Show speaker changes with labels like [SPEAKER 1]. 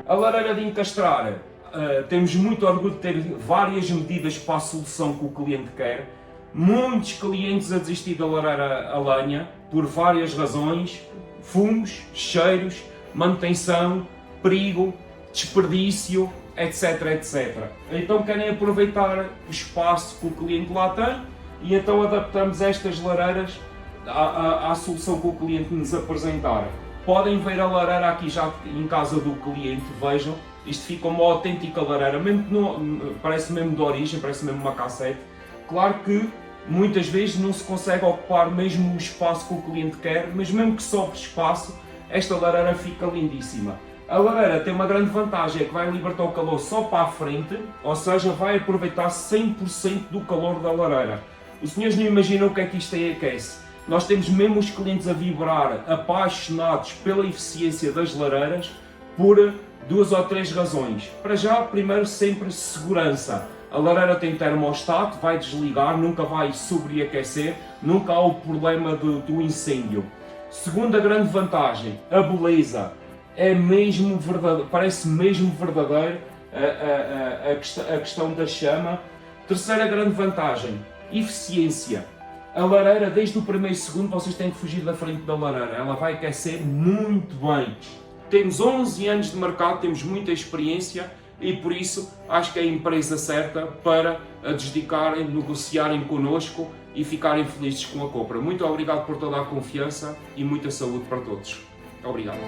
[SPEAKER 1] A lareira de encastrar, temos muito orgulho de ter várias medidas para a solução que o cliente quer. Muitos clientes a desistir da lareira a lenha por várias razões: fumos, cheiros, manutenção, perigo, desperdício, etc, etc. Então querem aproveitar o espaço que o cliente lá tem e então adaptamos estas lareiras à solução que o cliente nos apresentar. Podem ver a lareira aqui já em casa do cliente, vejam, isto fica uma autêntica lareira, mesmo que não, parece mesmo de origem, parece mesmo uma cassete. Claro que muitas vezes não se consegue ocupar mesmo o espaço que o cliente quer, mas mesmo que sobre espaço, esta lareira fica lindíssima. A lareira tem uma grande vantagem, é que vai libertar o calor só para a frente, ou seja, vai aproveitar 100% do calor da lareira. Os senhores não imaginam o que é que isto aí aquece. Nós temos mesmo os clientes a vibrar, apaixonados pela eficiência das lareiras, por 2 ou 3 razões. Para já, primeiro, sempre segurança. A lareira tem termostato, vai desligar, nunca vai sobreaquecer, nunca há o problema do incêndio. Segunda grande vantagem, a beleza. É mesmo verdadeiro, parece mesmo verdadeiro a questão da chama. Terceira grande vantagem, eficiência. A lareira, desde o primeiro segundo, vocês têm que fugir da frente da lareira, ela vai aquecer muito bem. Temos 11 anos de mercado, temos muita experiência e por isso acho que é a empresa certa para a dedicarem, negociarem connosco e ficarem felizes com a compra. Muito obrigado por toda a confiança e muita saúde para todos. Obrigado.